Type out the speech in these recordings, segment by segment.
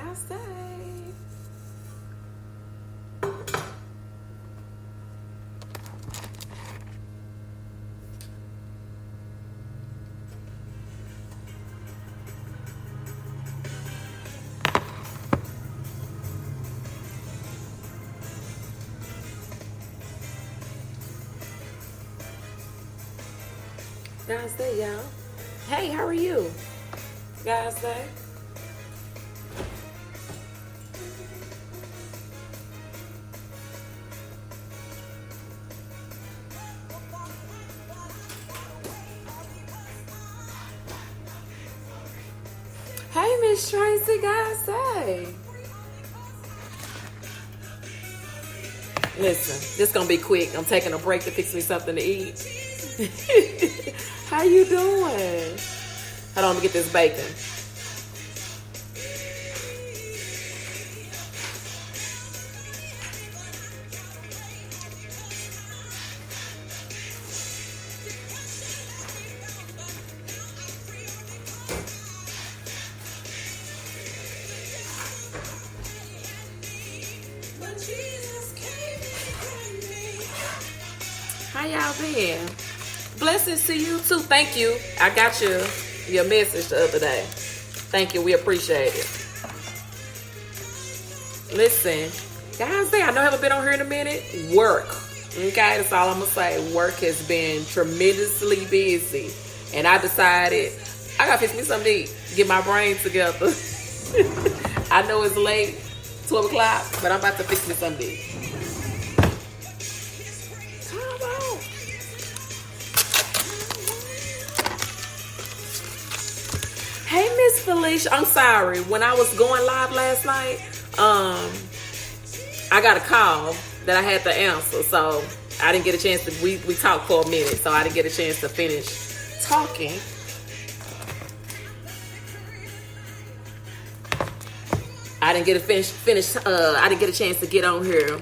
God say. God say, y'all. Hey, how are you? God say. Hey, Miss Tracy, God say. Listen, this gonna be quick. I'm taking a break to fix me something to eat. How you doing? Hold on, let me get this bacon. How y'all been? Blessings to you too. Thank you. I got your message the other day. Thank you. We appreciate it. Listen, guys, I know I haven't been on here in a minute. Work. Okay, that's all I'm gonna say. Work has been tremendously busy, and I decided I gotta fix me something to eat. Get my brain together. I know it's late, 12 o'clock, but I'm about to fix me something to eat. Hey, Miss Felicia. I'm sorry. When I was going live last night, I got a call that I had to answer. So I didn't get a chance to, we talked for a minute. So I didn't get a chance to finish talking. I didn't get I didn't get a chance to get on here.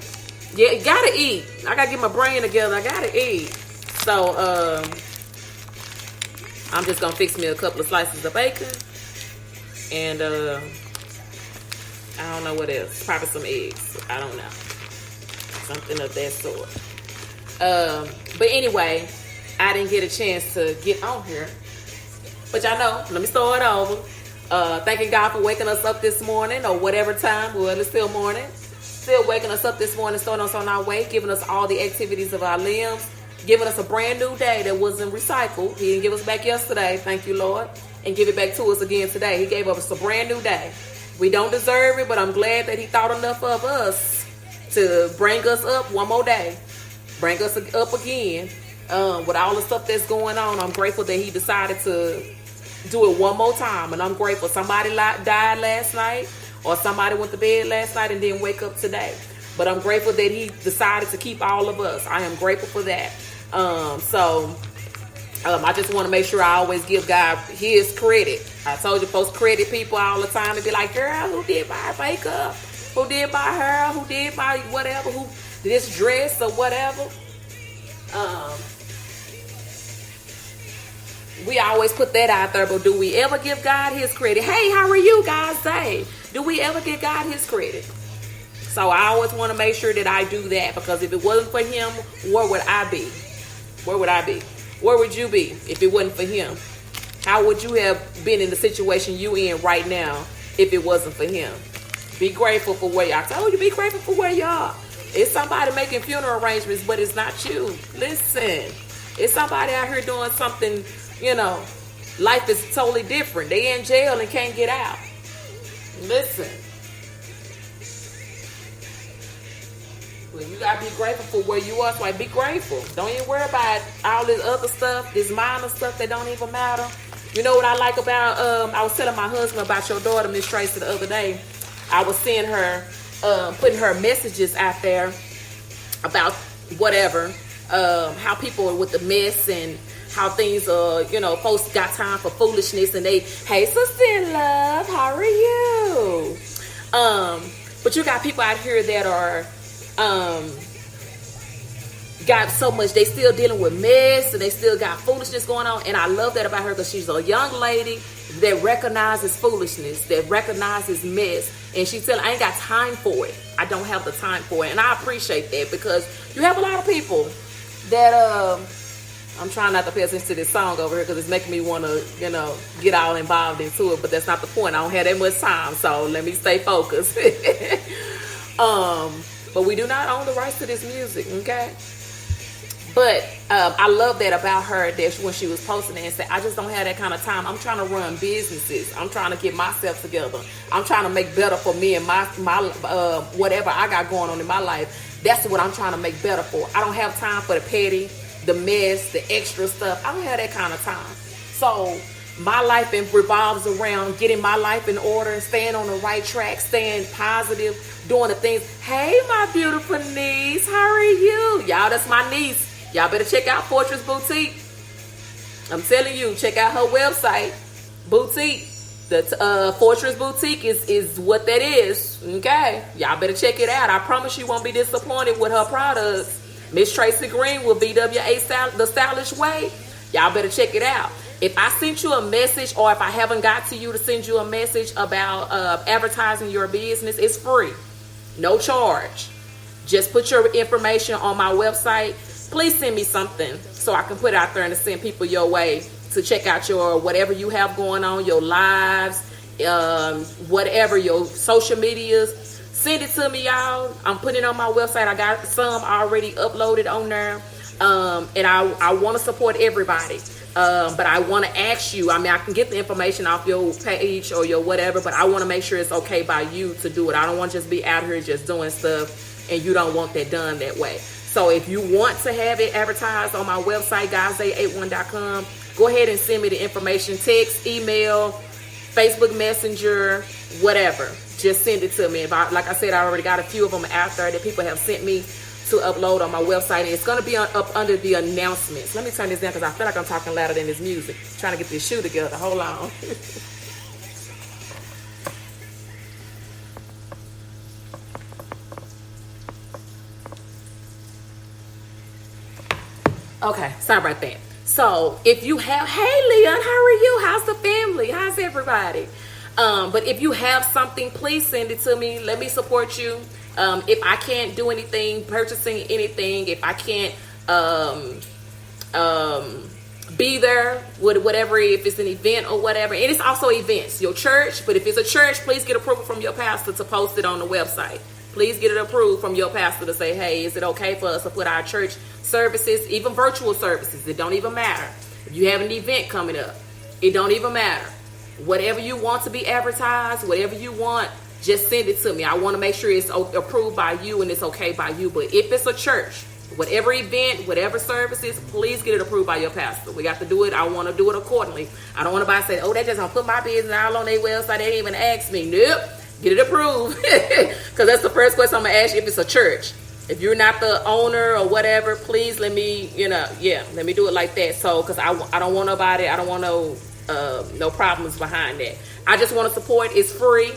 Yeah, you gotta eat. I gotta get my brain together. I gotta eat. So, I'm just gonna fix me a couple of slices of bacon, and I don't know what else. Probably some eggs. I don't know, something of that sort. But anyway, I didn't get a chance to get on here. But y'all know, let me start over. Thanking God for waking us up this morning, or whatever time. Well, it's still morning. Still waking us up this morning, starting us on our way, giving us all the activities of our limbs. Giving us a brand new day that wasn't recycled. He didn't give us back yesterday, thank you, Lord, and give it back to us again today. He gave us a brand new day. We don't deserve it, but I'm glad that he thought enough of us to bring us up one more day. Bring us up again. With all the stuff that's going on, I'm grateful that he decided to do it one more time. And I'm grateful somebody died last night, or somebody went to bed last night and didn't wake up today. But I'm grateful that he decided to keep all of us. I am grateful for that. I just want to make sure I always give God his credit. I told you, folks credit people all the time and be like, girl, who did my makeup? Who did my hair? Who did my whatever? Who did this dress or whatever? We always put that out there, but do we ever give God his credit? Hey, how are you guys say? Do we ever give God his credit? So I always want to make sure that I do that, because if it wasn't for him, where would I be? Where would I be? Where would you be if it wasn't for him? How would you have been in the situation you in right now if it wasn't for him? Be grateful for where you are. I told you, be grateful for where you are. It's somebody making funeral arrangements, but it's not you. Listen, it's somebody out here doing something, life is totally different. They in jail and can't get out. Listen. Well, you gotta be grateful for where you are. So be grateful. Don't even worry about all this other stuff, this minor stuff that don't even matter. You know what I like about, I was telling my husband about your daughter, Miss Tracy, the other day. I was seeing her, putting her messages out there about whatever, how people are with the mess and how things are, folks got time for foolishness, and they, hey, sister in love, how are you? But you got people out here that are, got so much, they still dealing with mess, and they still got foolishness going on. And I love that about her, because she's a young lady that recognizes foolishness, that recognizes mess. And she's telling, I ain't got time for it. I don't have the time for it. And I appreciate that, because you have a lot of people that, I'm trying not to pay attention to this song over here because it's making me want to, get all involved into it. But that's not the point. I don't have that much time, so let me stay focused. But we do not own the rights to this music, okay? But I love that about her, that when she was posting it and said, I just don't have that kind of time. I'm trying to run businesses. I'm trying to get myself together. I'm trying to make better for me and my whatever I got going on in my life. That's what I'm trying to make better for. I don't have time for the petty, the mess, the extra stuff. I don't have that kind of time. So my life revolves around getting my life in order, staying on the right track, staying positive, doing the things. Hey, my beautiful niece, how are you? Y'all, that's my niece. Y'all better check out Fortress Boutique. I'm telling you, check out her website, boutique. The Fortress Boutique is what that is. Okay, y'all better check it out. I promise you won't be disappointed with her products. Miss Tracy Green with BWA The Stylish Way. Y'all better check it out. If I sent you a message, or if I haven't got to you to send you a message about advertising your business, it's free. No charge. Just put your information on my website. Please send me something so I can put it out there and to send people your way to check out your whatever you have going on, your lives, whatever, your social medias. Send it to me, y'all. I'm putting it on my website. I got some already uploaded on there. And I want to support everybody. But I want to ask you, I mean, I can get the information off your page or your whatever, but I want to make sure it's okay by you to do it. I don't want to just be out here just doing stuff and you don't want that done that way. So if you want to have it advertised on my website, guysday81.com, go ahead and send me the information, text, email, Facebook Messenger, whatever. Just send it to me. Like I said, I already got a few of them out there that people have sent me to upload on my website, and it's going to be up under the announcements. Let me turn this down because I feel like I'm talking louder than this music. I'm trying to get this shoe together. Hold on. Okay, sorry about that. So if you have, hey Leon, how are you? How's the family? How's everybody? But if you have something, please send it to me. Let me support you. If I can't do anything, purchasing anything, if I can't be there with whatever, if it's an event or whatever, and it's also events, your church, but if it's a church, please get approval from your pastor to post it on the website. Please get it approved from your pastor to say, hey, is it okay for us to put our church services, even virtual services? It don't even matter. If you have an event coming up, it don't even matter. Whatever you want to be advertised, whatever you want, just send it to me. I want to make sure it's approved by you and it's okay by you. But if it's a church, whatever event, whatever services, please get it approved by your pastor. We got to do it. I want to do it accordingly. I don't want to say, oh, they just going to put my business all on their website. They didn't even ask me. Nope. Get it approved. Because that's the first question I'm going to ask you if it's a church. If you're not the owner or whatever, please let me, let me do it like that. So, because I don't want nobody, I don't want no problems behind that. I just want to support. It's free.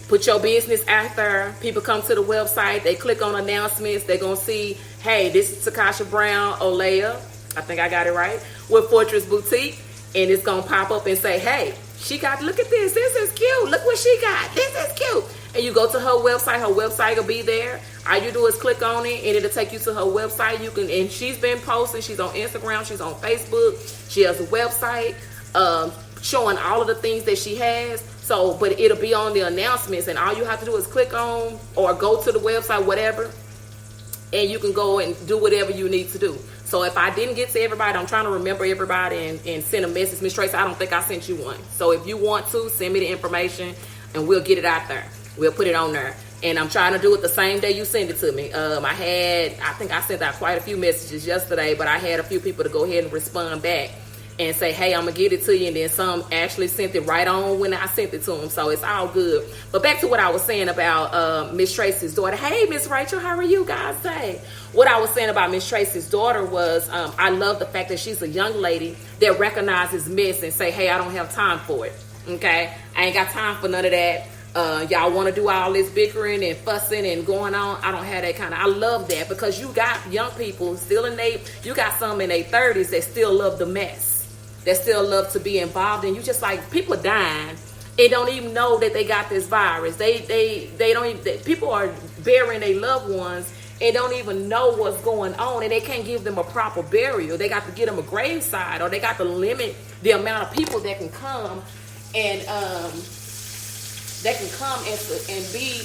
Put your business out there. People come to the website. They click on announcements. They're going to see, hey, this is Takasha Brown Olea. I think I got it right. With Fortress Boutique. And it's going to pop up and say, hey, she got, look at this. This is cute. Look what she got. This is cute. And you go to her website. Her website will be there. All you do is click on it and it'll take you to her website. You can, and she's been posting. She's on Instagram. She's on Facebook. She has a website showing all of the things that she has. So, but it'll be on the announcements, and all you have to do is click on or go to the website, whatever, and you can go and do whatever you need to do. So if I didn't get to everybody, I'm trying to remember everybody and send a message. Miss Tracy, I don't think I sent you one. So if you want to, send me the information, and we'll get it out there. We'll put it on there. And I'm trying to do it the same day you send it to me. I think I sent out quite a few messages yesterday, but I had a few people to go ahead and respond back and say, hey, I'm going to get it to you. And then some actually sent it right on when I sent it to them. So it's all good. But back to what I was saying about Miss Tracy's daughter. Hey, Miss Rachel, how are you guys today? What I was saying about Miss Tracy's daughter was I love the fact that she's a young lady that recognizes mess and say, hey, I don't have time for it. Okay? I ain't got time for none of that. Y'all want to do all this bickering and fussing and going on. I don't have that kind of. I love that because you got young people still you got some in their 30s that still love the mess, that still love to be involved. And you just like, people dying and don't even know that they got this virus. They don't even, people are burying their loved ones and don't even know what's going on, and they can't give them a proper burial. They got to get them a graveside, or they got to limit the amount of people that can come and and be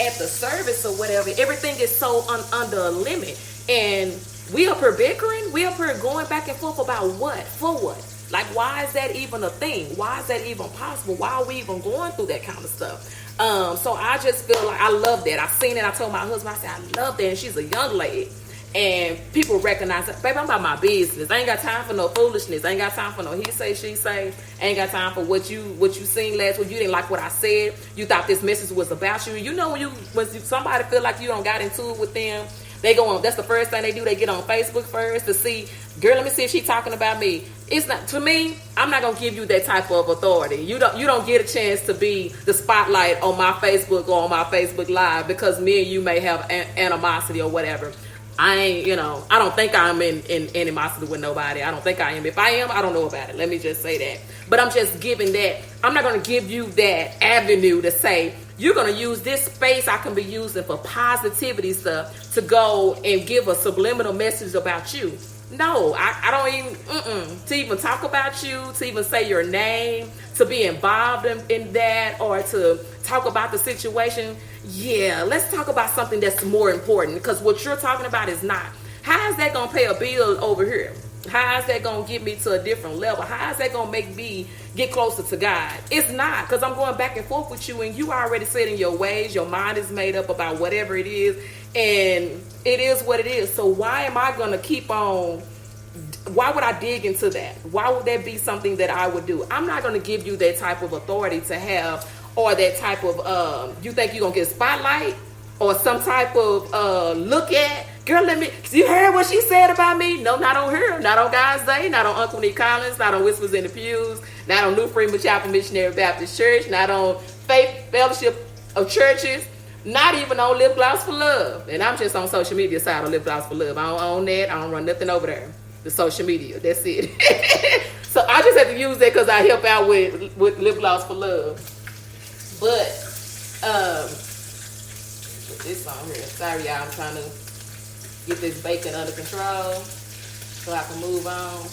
at the service or whatever. Everything is so under a limit, and we up here bickering. We up here going back and forth about what? For what? Like, why is that even a thing? Why is that even possible? Why are we even going through that kind of stuff? So I just feel like I love that. I seen it. I told my husband, I said, I love that. And she's a young lady. And people recognize it. Baby, I'm about my business. I ain't got time for no foolishness. I ain't got time for no he say, she say. I ain't got time for what you seen last week. You didn't like what I said. You thought this message was about you. You know, when somebody feel like you don't got into it with them, they go on. That's the first thing they do. They get on Facebook first to see, girl, let me see if she talking about me. It's not, to me, I'm not gonna give you that type of authority. You don't get a chance to be the spotlight on my Facebook or on my Facebook Live because me and you may have animosity or whatever. I ain't, I don't think I'm in animosity with nobody. I don't think I am. If I am, I don't know about it. Let me just say that. But I'm just giving that. I'm not going to give you that avenue to say, you're going to use this space I can be using for positivity stuff to go and give a subliminal message about you. No, I don't even, to even talk about you, to even say your name, to be involved in that, or to talk about the situation. Yeah, let's talk about something that's more important, because what you're talking about is not. How is that going to pay a bill over here? How is that going to get me to a different level? How is that going to make me get closer to God? It's not, because I'm going back and forth with you, and you already set in your ways. Your mind is made up about whatever it is, and it is what it is. So why am I going to keep on? Why would I dig into that? Why would that be something that I would do? I'm not going to give you that type of authority to have, or that type of, you think you're going to get a spotlight or some type of look at. Girl, you heard what she said about me? No, not on her. Not on God's Day. Not on Aunqunic Collins. Not on Whispers in the Pews. Not on New Freeman Chapel Missionary Baptist Church. Not on Faith Fellowship of Churches. Not even on Lip Gloss for Love. And I'm just on social media side of Lip Gloss for Love. I don't own that. I don't run nothing over there. The social media. That's it. So I just have to use that because I help out with Lip Gloss for Love. But put this on here. Sorry, y'all. I'm trying to get this bacon under control so I can move on.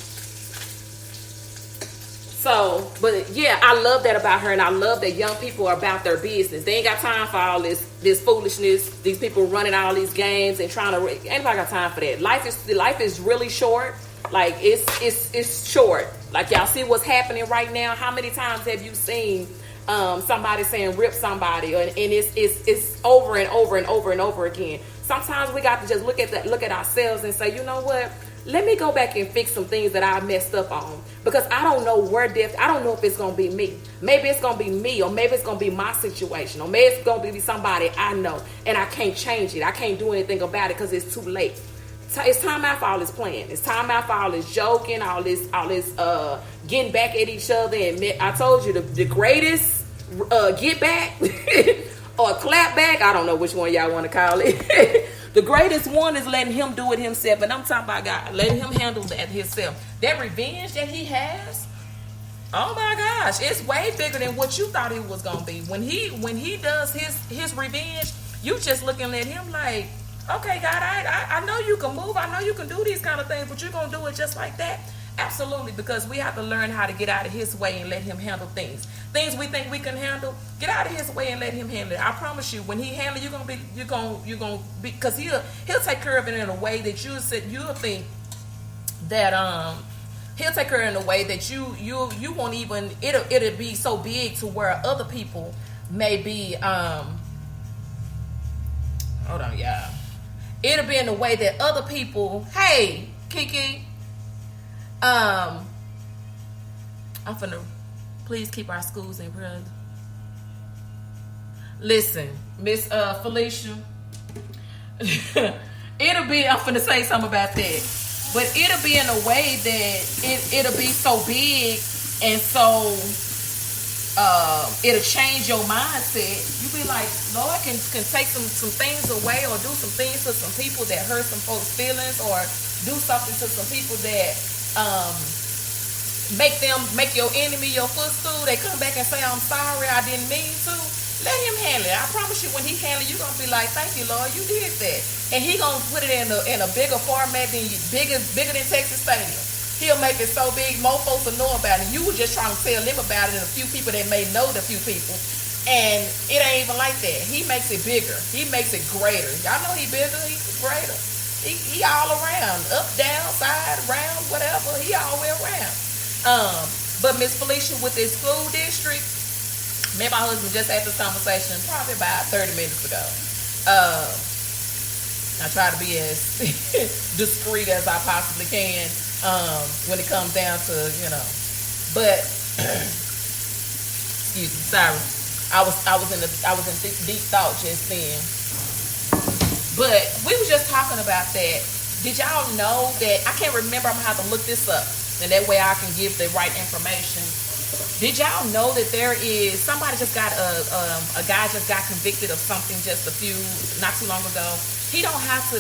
So, but yeah, I love that about her, and I love that young people are about their business. They ain't got time for all this foolishness. These people running all these games and trying to. Ain't nobody got time for that. Life is really short. Like it's short. Like, y'all see what's happening right now. How many times have you seen somebody saying rip somebody, and it's over and over and over and over again? Sometimes we got to just look at ourselves and say, you know what? Let me go back and fix some things that I messed up on, because I don't know I don't know if it's going to be me. Maybe it's going to be me, or maybe it's going to be my situation, or maybe it's going to be somebody I know, and I can't change it. I can't do anything about it because it's too late. It's time out for all this playing. It's time out for all this joking, all this getting back at each other. And I told you the greatest get back or clap back. I don't know which one y'all want to call it. The greatest one is letting him do it himself. And I'm talking about God, letting him handle that himself. That revenge that he has, oh my gosh, it's way bigger than what you thought it was gonna be. When he does his revenge, you just looking at him like, okay, God, I know you can move. I know you can do these kind of things, but you're going to do it just like that? Absolutely, because we have to learn how to get out of his way and let him handle things. Things we think we can handle, get out of his way and let him handle it. I promise you, when he handle, you're gonna be, because he'll take care of it in a way that you'll think that he'll take care of it in a way that you won't even, it'll be so big to where other people may be hold on, y'all. It'll be in a way that other people, hey, Kiki, I'm finna, please keep our schools in prayer. Listen, Miss Felicia, it'll be, I'm finna say something about that, but it'll be in a way that it'll be so big and so it'll change your mindset. You be like, Lord can take some things away, or do some things to some people that hurt some folks' feelings, or do something to some people that make your enemy your footstool. They come back and say, I'm sorry, I didn't mean to. Let him handle it. I promise you, when he handle it, you're gonna be like, thank you, Lord, you did that. And he gonna put it in a bigger format than bigger than Texas Stadium. He'll make it so big, more folks will know about it. You were just trying to tell them about it, and a few people that may know the few people. And it ain't even like that. He makes it bigger. He makes it greater. Y'all know he bigger, he's greater. He all around. Up, down, side, round, whatever. He all the way around. But Miss Felicia, with this school district, me and my husband just had this conversation probably about 30 minutes ago. I try to be as discreet as I possibly can when it comes down to, but excuse me, sorry. I was in deep thought just then. But we was just talking about that. Did y'all know that, I can't remember, I'm gonna have to look this up, and that way I can give the right information. Did y'all know that there is, somebody just got a guy just got convicted of something not too long ago. He don't have to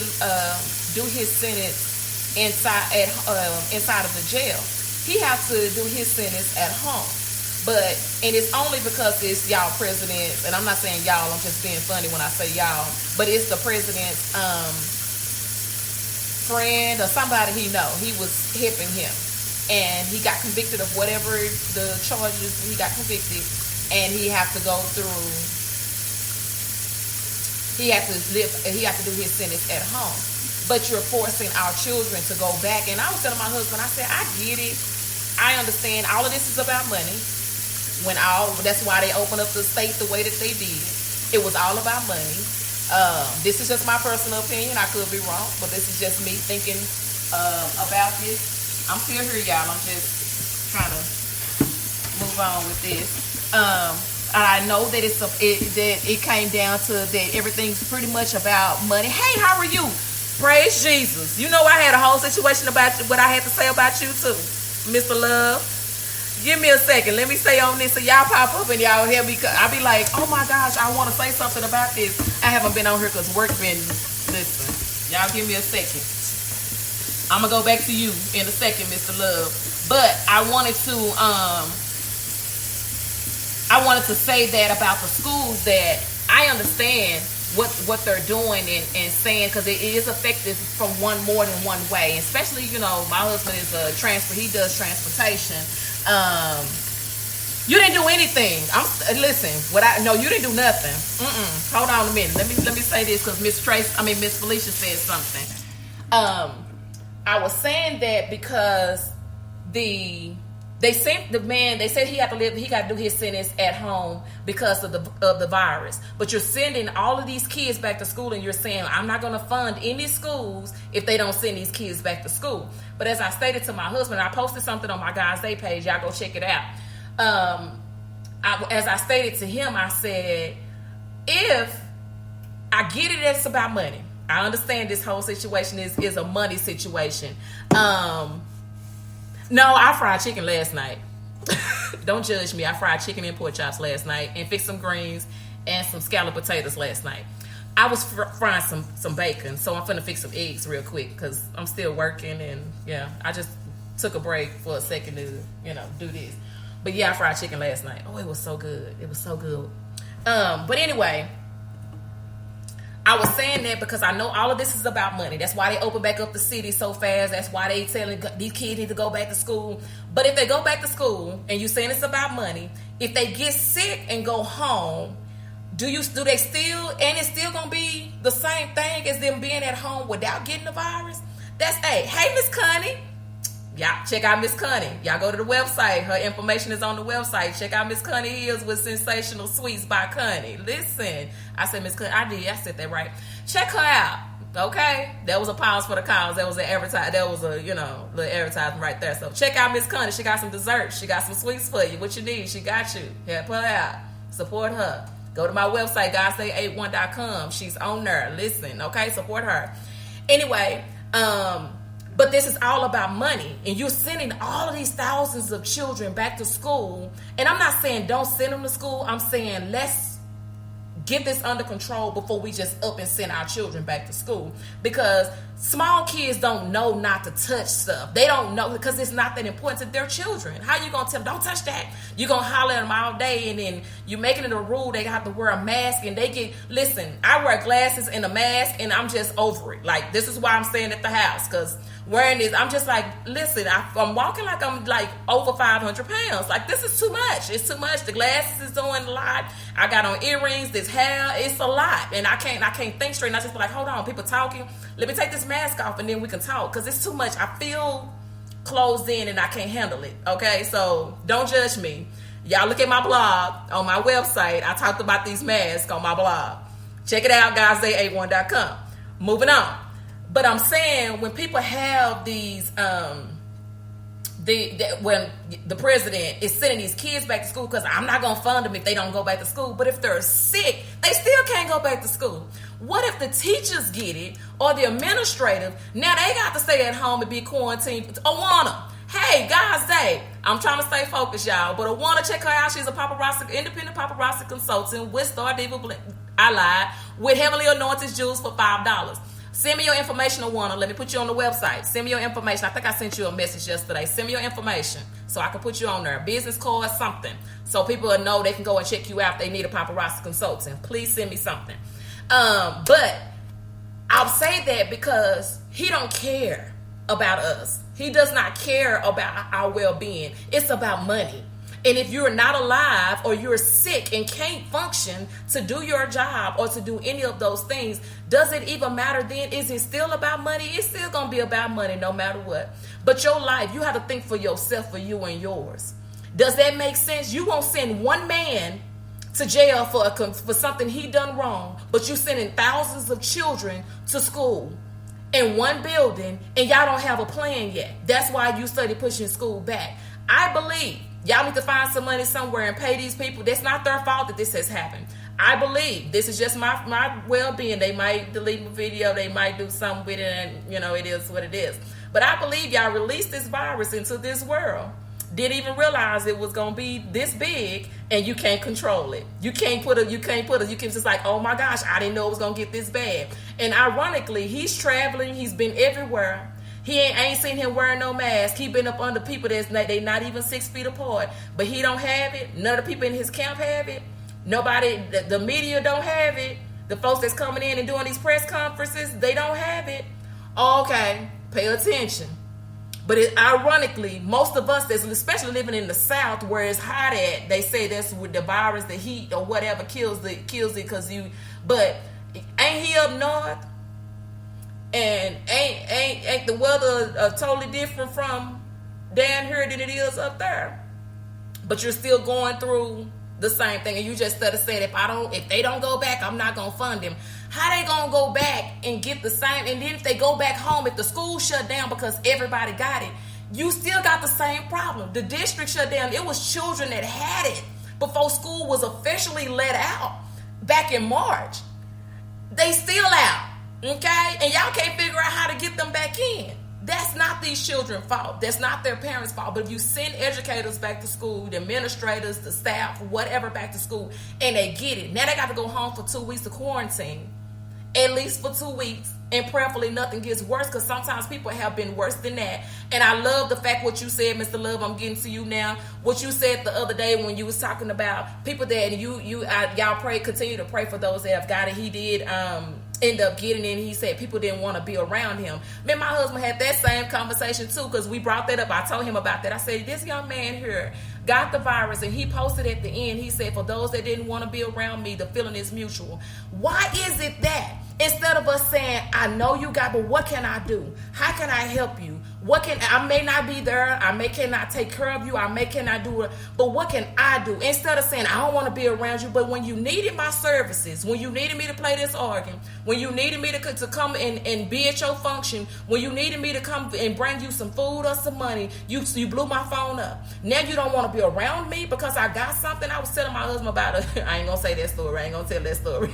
do his sentence inside of the jail. He has to do his sentence at home. And it's only because it's y'all president, and I'm not saying y'all, I'm just being funny when I say y'all, but it's the president's friend or somebody he know. He was hipping him, and he got convicted of whatever the charges he got convicted, and he have to go through, he have to do his sentence at home. But you're forcing our children to go back. And I was telling my husband, I said, I get it, I understand all of this is about money. That's why they opened up the state the way that they did. It was all about money. This is just my personal opinion. I could be wrong, but this is just me thinking about this. I'm still here, y'all. I'm just trying to move on with this. I know that it came down to that everything's pretty much about money. Hey, how are you? Praise Jesus. You know, I had a whole situation about what I had to say about you too, Mr. Love. Give me a second. Let me say on this so y'all pop up and y'all hear me. I'll be like, oh my gosh, I want to say something about this. I haven't been on here because work been, listen. Y'all give me a second. I'm going to go back to you in a second, Mr. Love. But I wanted to say that about the schools, that I understand what they're doing and saying, because it is effective from more than one way. Especially, my husband is he does transportation. You didn't do anything. You didn't do nothing. Hold on a minute. Let me say this, because Miss Felicia said something. I was saying that because they sent the man. They said he got to do his sentence at home because of the virus. But you're sending all of these kids back to school, and you're saying, I'm not going to fund any schools if they don't send these kids back to school. But as I stated to my husband, I posted something on my Guys Day page. Y'all go check it out. As I stated to him, I said, if I get it, it's about money. I understand this whole situation is a money situation. No, I fried chicken last night. Don't judge me. I fried chicken and pork chops last night, and fixed some greens and some scalloped potatoes last night. I was frying some bacon, so I'm finna fix some eggs real quick because I'm still working, and I just took a break for a second to do this. But I fried chicken last night. Oh, it was so good. It was so good. But anyway, I was saying that because I know all of this is about money. That's why they open back up the city so fast. That's why they telling these kids need to go back to school. But if they go back to school and you saying it's about money, if they get sick and go home, do they still, and it's still gonna be the same thing as them being at home without getting the virus? Hey, Miss Connie. Y'all check out Miss Connie. Y'all go to the website. Her information is on the website. Check out Miss Connie Hills with Sensational Sweets by Connie. Listen, I said Miss Connie. I said that right. Check her out. Okay, that was a pause for the cause. That was an advertise. That was a little advertisement right there. So check out Miss Connie. She got some desserts. She got some sweets for you. What you need, she got you. Help her out. Support her. Go to my website, guysday81.com. She's on there. Listen, okay, support her. Anyway, But this is all about money, and you're sending all of these thousands of children back to school. And I'm not saying don't send them to school. I'm saying let's get this under control before we just up and send our children back to school, because small kids don't know not to touch stuff. They don't know because it's not that important to their children. How you gonna tell them don't touch that? You gonna holler at them all day, and then you making it a rule they have to wear a mask, and they get, listen, I wear glasses and a mask and I'm just over it. Like, this is why I'm staying at the house, because wearing this, I'm just like, listen, I'm walking like I'm like over 500 pounds. Like, this is too much. It's too much. The glasses is doing a lot. I got on earrings, this hair, it's a lot. And I can't think straight. And I just be like, hold on, people talking. Let me take this mask off and then we can talk, because it's too much. I feel closed in and I can't handle it. Okay, so don't judge me. Y'all look at my blog on my website. I talked about these masks on my blog. Check it out, guysday81.com. Moving on. But I'm saying, when people have these, when the president is sending these kids back to school, because I'm not going to fund them if they don't go back to school. But if they're sick, they still can't go back to school. What if the teachers get it, or the administrative? Now they got to stay at home and be quarantined. Awana, hey, guys, I'm trying to stay focused, y'all. But Awana, check her out. She's a paparazzi, independent paparazzi consultant with Star Diva I lied, with Heavenly Anointed Jewels for $5. Send me your information, Awana. Let me put you on the website. Send me your information. I think I sent you a message yesterday. Send me your information so I can put you on there. Business card, something. So people will know they can go and check you out if they need a paparazzi consultant. Please send me something. But I'll say that because he don't care about us. He does not care about our well-being. It's about money. And if you're not alive, or you're sick and can't function to do your job or to do any of those things, does it even matter then? Is it still about money? It's still going to be about money no matter what. But your life, you have to think for yourself, for you and yours. Does that make sense? You won't send one man to jail for something he done wrong, but you sending thousands of children to school in one building, and y'all don't have a plan yet. That's why you study pushing school back. I believe y'all need to find some money somewhere and pay these people. That's not their fault that this has happened. I believe this is just my well-being. They might delete my video. They might do something with it, and it is what it is. But I believe y'all released this virus into this world. Didn't even realize it was gonna be this big, and you can't control it. You can just like, oh my gosh, I didn't know it was gonna get this bad. And ironically, he's traveling. He's been everywhere. I ain't seen him wearing no mask. He been up under people they not even 6 feet apart. But he don't have it. None of the people in his camp have it. Nobody, the media don't have it. The folks that's coming in and doing these press conferences, they don't have it. Okay, pay attention. But ironically, most of us, especially living in the South where it's hot at, they say that's with the virus, the heat, or whatever kills it because you. But ain't he up north? And ain't the weather totally different from down here than it is up there? But you're still going through the same thing, and you just started saying, if they don't go back, I'm not gonna fund them. How they gonna go back and get the same? And then if they go back home, if the school shut down because everybody got it, you still got the same problem. The district shut down. It was children that had it before school was officially let out back in March. They still out. Okay? And y'all can't figure out how to get them back in. That's not these children's fault. That's not their parents' fault. But if you send educators back to school, the administrators, the staff, whatever back to school, and they get it, now they got to go home for 2 weeks of quarantine. At least for 2 weeks. And prayerfully nothing gets worse, because sometimes people have been worse than that. And I love the fact what you said, Mr. Love. I'm getting to you now. What you said the other day when you was talking about people that y'all pray, continue to pray for those that have got it. He did end up getting it. He said people didn't want to be around him. Me and my husband had that same conversation too, because we brought that up. I told him about that. I said, this young man here got the virus, and he posted at the end, he said, for those that didn't want to be around me, the feeling is mutual. Why is it that instead of us saying, I know you got, but what can I do? How can I help you? I may not be there. Cannot take care of you. Cannot do it. But what can I do? Instead of saying, I don't want to be around you, but when you needed my services, when you needed me to play this organ, when you needed me to come and be at your function, when you needed me to come and bring you some food or some money, you blew my phone up. Now you don't want to be around me because I got something. I was telling my husband about it. I ain't going to say that story. I ain't going to tell that story.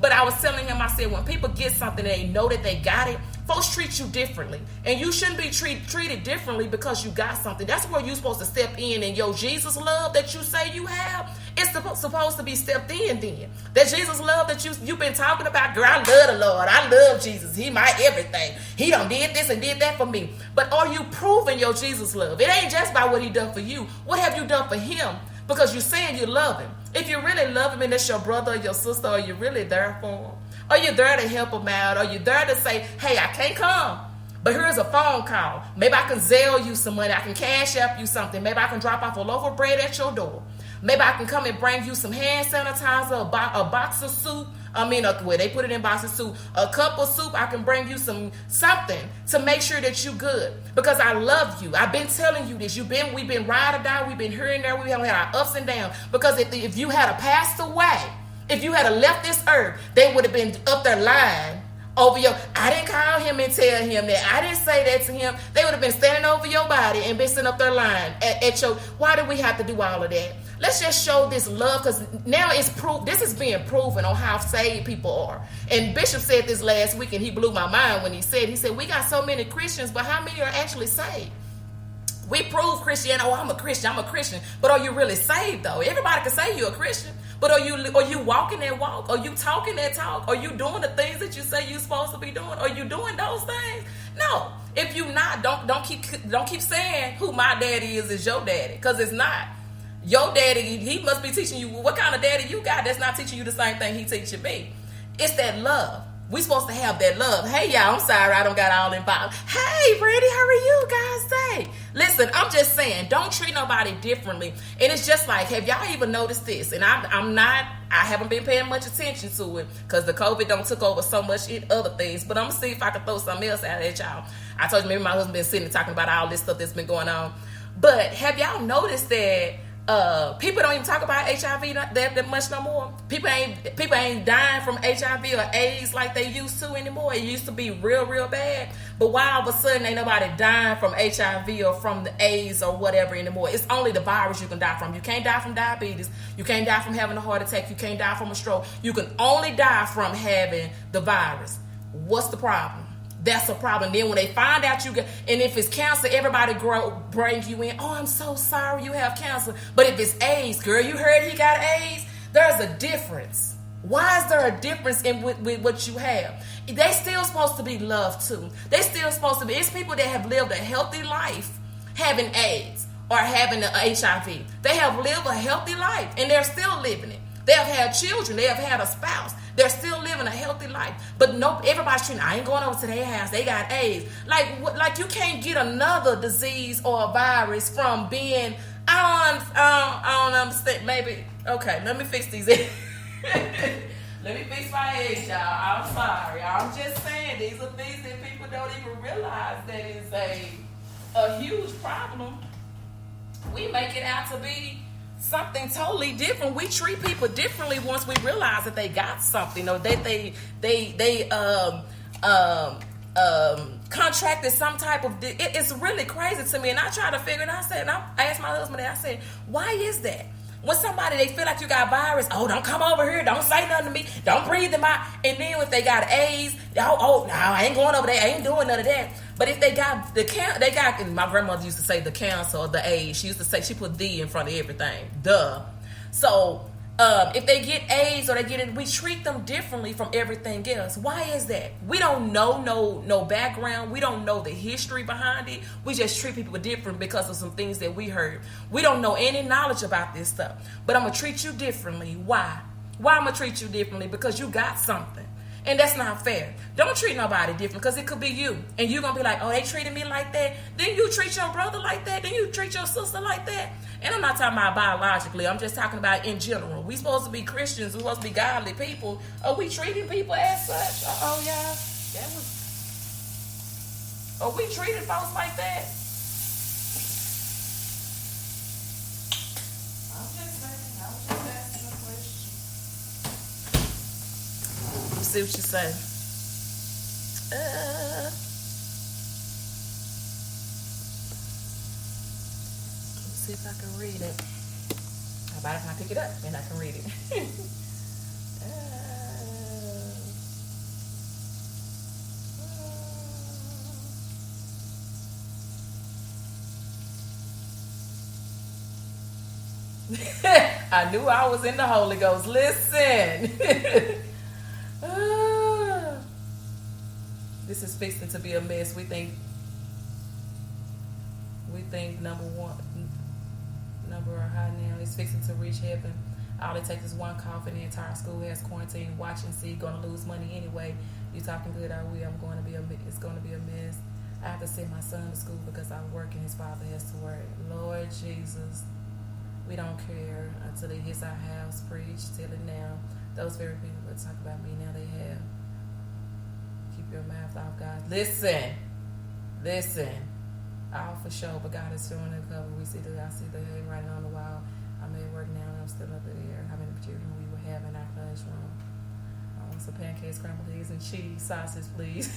But I was telling him, I said, when people get something and they know that they got it, Folks treat you differently, and you shouldn't be treated differently because you got something. That's where you're supposed to step in, and your Jesus love that you say you have, it's supposed to be stepped in then. That Jesus love that you've been talking about, girl, I love the Lord. I love Jesus. He my everything. He done did this and did that for me. But are you proving your Jesus love? It ain't just by what he done for you. What have you done for him? Because you're saying you love him. If you really love him and it's your brother or your sister, are you really there for him? Are you there to help him out? Are you there to say, hey, I can't come, but here's a phone call. Maybe I can Zelle you some money. I can cash app you something. Maybe I can drop off a loaf of bread at your door. Maybe I can come and bring you some hand sanitizer, a box of soup. Where they put it in boxes of soup, a cup of soup. I can bring you something to make sure that you good, because I love you. I've been telling you this. We've been ride or die. We've been here and there. We have had our ups and downs. Because if you had passed away, if you had left this earth, they would have been up there lying over your. I didn't call him and tell him that. I didn't say that to him. They would have been standing over your body and been sitting up there lying at your. Why do we have to do all of that? Let's just show this love, because now it's proof. This is being proven on how saved people are. And Bishop said this last week, and he blew my mind when he said, we got so many Christians, but how many are actually saved? We prove Christianity. Oh, I'm a Christian. But are you really saved though? Everybody can say you're a Christian, but are you walking that walk? Are you talking that talk? Are you doing the things that you say you're supposed to be doing? Are you doing those things? No. If you not, don't keep saying who my daddy is your daddy, because it's not. Your daddy, he must be teaching you. What kind of daddy you got that's not teaching you the same thing he teaching me? It's that love. We supposed to have that love. Hey, y'all, I'm sorry I don't got all involved. Hey, Brandy, how are you guys today? Listen, I'm just saying, don't treat nobody differently. And it's just like, have y'all even noticed this? And I haven't been paying much attention to it because the COVID don't took over so much in other things. But I'm going to see if I can throw something else out at y'all. I told you, maybe my husband been sitting and talking about all this stuff that's been going on. But have y'all noticed that people don't even talk about HIV that much no more? People ain't dying from HIV or AIDS like they used to anymore. It used to be real, real bad. But why all of a sudden ain't nobody dying from HIV or from the AIDS or whatever anymore? It's only the virus you can die from. You can't die from diabetes. You can't die from having a heart attack. You can't die from a stroke. You can only die from having the virus. What's the problem? That's a problem. Then when they find out you get, and if it's cancer, everybody bring you in. Oh, I'm so sorry you have cancer. But if it's AIDS, girl, you heard he got AIDS? There's a difference. Why is there a difference in with what you have? They still supposed to be loved too. They still supposed to be. It's people that have lived a healthy life having AIDS or having the HIV. They have lived a healthy life and they're still living it. They have had children. They have had a spouse. They're still living a healthy life. But no, everybody's treating, I ain't going over to their house. They got AIDS. Like you can't get another disease or a virus from being, I don't understand. Maybe, okay, let me fix these eggs. Let me fix my eggs, y'all. I'm sorry. I'm just saying, these are things that people don't even realize that is a huge problem. We make it out to be something totally different. We treat people differently once we realize that they got something, or that they contracted some type of. It's really crazy to me, and I try to figure it out. I asked my husband, and I said, "Why is that?" When somebody, they feel like you got virus, oh, don't come over here, don't say nothing to me, don't breathe them out. And then if they got AIDS, no, I ain't going over there, I ain't doing none of that. But if they got and my grandmother used to say the cancer or the AIDS. She used to say, she put the in front of everything. Duh. So if they get AIDS or they get it, we treat them differently from everything else. Why is that? We don't know no background. We don't know the history behind it. We just treat people different because of some things that we heard. We don't know any knowledge about this stuff. But I'm going to treat you differently. Why? Why I'm going to treat you differently? Because you got something. And that's not fair. Don't treat nobody different, because it could be you. And you're going to be like, oh, they treated me like that. Then you treat your brother like that. Then you treat your sister like that. And I'm not talking about biologically. I'm just talking about in general. We supposed to be Christians. We're supposed to be godly people. Are we treating people as such? Oh, yeah. Are we treating folks like that? I'm just saying. I was just asking a question. Let's see what you say. See if I can read it. How about if I pick it up and I can read it? I knew I was in the Holy Ghost. Listen. This is fixing to be a mess. We think number are high now. It's fixing to reach heaven. All it takes is one cough and the entire school has quarantine. Watch and see. Gonna lose money anyway. You talking good? Are we? It's going to be a mess. I have to send my son to school because I work and his father has to work. Lord Jesus, we don't care until it hits our house. Preach, tell it now. Those very people that talk about me now, they have. Keep your mouth off, God. Listen. All for sure, but God is showing the cover. I see the handwriting on the wall. I'm at work now and I'm still up there. How many children we will have in our classroom? I want some pancakes, scrambled eggs, and cheese, sausage, please.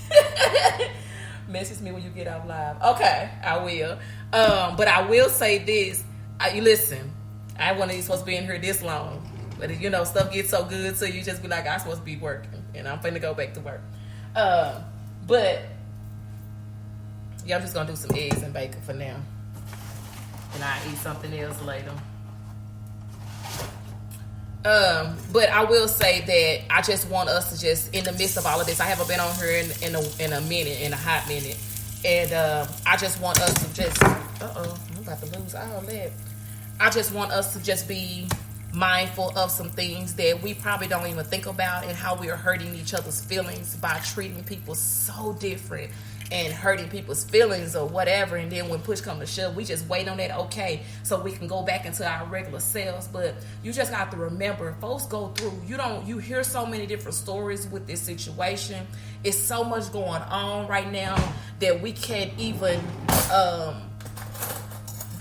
Message me when you get off live. Okay, I will. But I will say this. Listen, I wasn't supposed to be in here this long. But if, stuff gets so good to you, just be like, I'm supposed to be working. And I'm finna go back to work. But yeah, I'm just gonna do some eggs and bacon for now, and I'll eat something else later. But I will say that I just want us to just, in the midst of all of this, I haven't been on here in a hot minute, and I just want us to just, I'm about to lose all that. I just want us to just be mindful of some things that we probably don't even think about, and how we are hurting each other's feelings by treating people so different and hurting people's feelings or whatever. And then when push comes to shove, we just wait on that so we can go back into our regular selves. But you just have to remember, folks go through, you hear so many different stories with this situation. It's so much going on right now that we can't even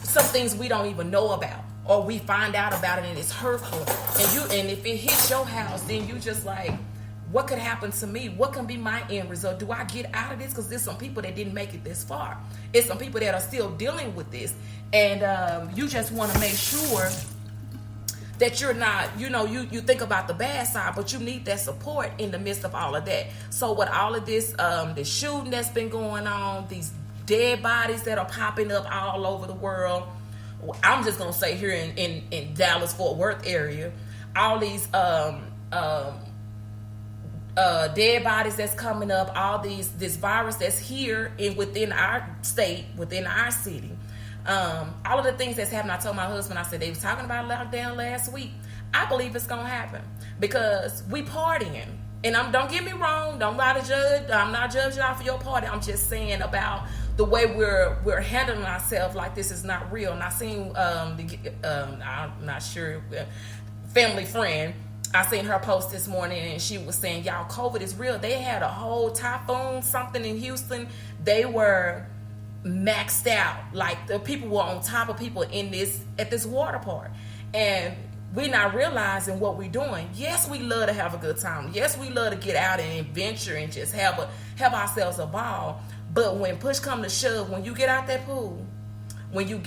some things we don't even know about, or we find out about it and it's hurtful, and if it hits your house, then you just like, what could happen to me? What can be my end result? Do I get out of this? Because there's some people that didn't make it this far. It's some people that are still dealing with this. And you just want to make sure that you're not, you think about the bad side, but you need that support in the midst of all of that. So with all of this, the shooting that's been going on, these dead bodies that are popping up all over the world, I'm just going to say here in Dallas-Fort Worth area, all these dead bodies that's coming up, all this virus that's here within our state, within our city, all of the things that's happening. I told my husband, I said, they was talking about lockdown last week. I believe it's gonna happen because we partying, and don't get me wrong, don't lie to judge. I'm not judging y'all for your party. I'm just saying about the way we're handling ourselves like this is not real. And I seen I'm not sure, family friend, I seen her post this morning, and she was saying, y'all, COVID is real. They had a whole typhoon, something in Houston. They were maxed out. Like, the people were on top of people at this water park. And we're not realizing what we're doing. Yes, we love to have a good time. Yes, we love to get out and adventure and just have ourselves a ball. But when push come to shove, when you get out that pool, when you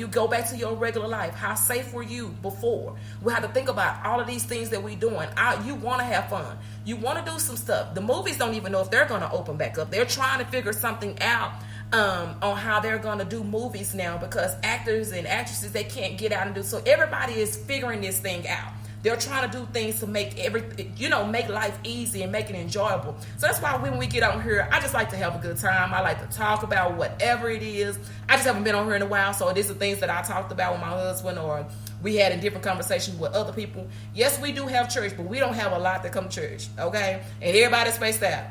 go back to your regular life, how safe were you before? We have to think about all of these things that we're doing. You want to have fun. You want to do some stuff. The movies don't even know if they're going to open back up. They're trying to figure something out on how they're going to do movies now, because actors and actresses, they can't get out and do. So everybody is figuring this thing out. They're trying to do things to make make life easy and make it enjoyable. So that's why when we get on here, I just like to have a good time. I like to talk about whatever it is. I just haven't been on here in a while, so these are things that I talked about with my husband, or we had in different conversations with other people. Yes, we do have church, but we don't have a lot that come to church, okay? And everybody's spaced out.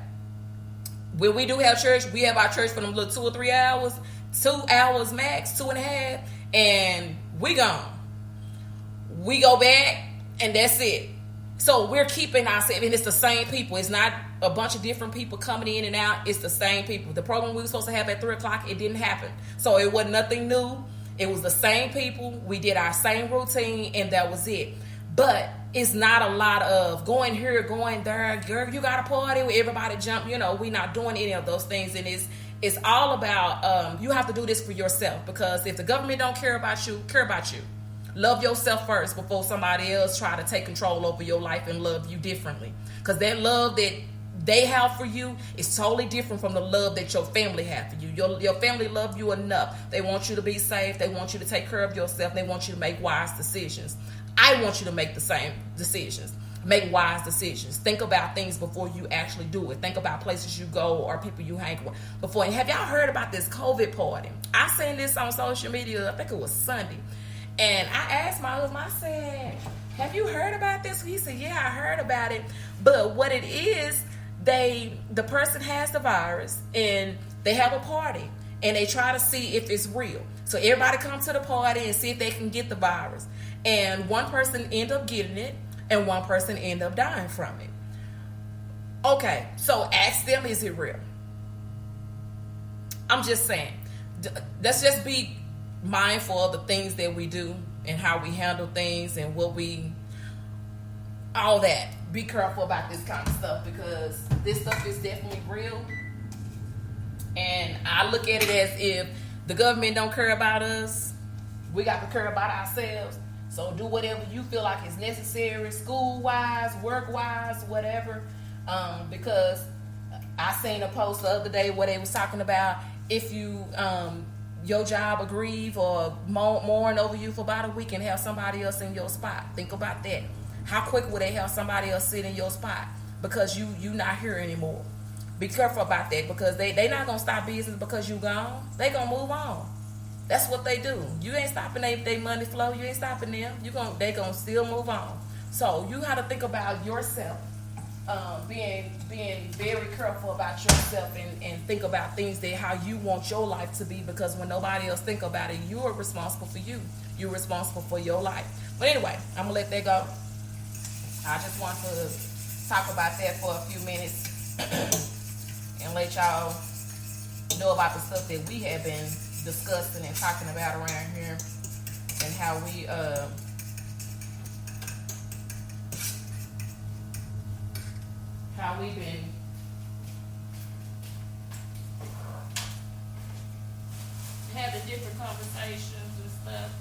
When we do have church, we have our church for them little 2 or 3 hours, 2 hours max, 2.5, and we gone. We go back, and that's it. So we're keeping ourselves, and it's the same people. It's not a bunch of different people coming in and out. It's the same people. The program we were supposed to have at 3 o'clock, it didn't happen. So it wasn't nothing new. It was the same people. We did our same routine, and that was it. But it's not a lot of going here, going there. Girl, you got a party where everybody jump. We're not doing any of those things. And it's all about, you have to do this for yourself, because if the government don't care about you, care about you. Love yourself first before somebody else try to take control over your life and love you differently. Because that love that they have for you is totally different from the love that your family have for you. Your family love you enough. They want you to be safe. They want you to take care of yourself. They want you to make wise decisions. I want you to make the same decisions. Make wise decisions. Think about things before you actually do it. Think about places you go or people you hang with before. And have y'all heard about this COVID party? I seen this on social media. I think it was Sunday. And I asked my husband, I said, have you heard about this? He said, yeah, I heard about it. But what it is, the person has the virus and they have a party and they try to see if it's real. So everybody comes to the party and see if they can get the virus. And one person end up getting it and one person end up dying from it. Okay, so ask them, is it real? I'm just saying, let's just be mindful of the things that we do and how we handle things and all that. Be careful about this kind of stuff because this stuff is definitely real. And I look at it as if the government don't care about us, we got to care about ourselves. So do whatever you feel like is necessary, school-wise, work-wise, whatever. Because I seen a post the other day where they was talking about if you your job aggrieve or mourn over you for about a week and have somebody else in your spot. Think about that. How quick will they have somebody else sit in your spot because you not here anymore? Be careful about that because they not gonna stop business because you gone. They gonna move on. That's what they do. You ain't stopping their money flow. You ain't stopping them. They gonna still move on. So you gotta think about yourself, being very careful about yourself and think about things that how you want your life to be because when nobody else think about it, you are responsible for you. You're responsible for your life. But anyway, I'm gonna let that go. I just want to talk about that for a few minutes and let y'all know about the stuff that we have been discussing and talking about around here and how we've been having different conversations and stuff.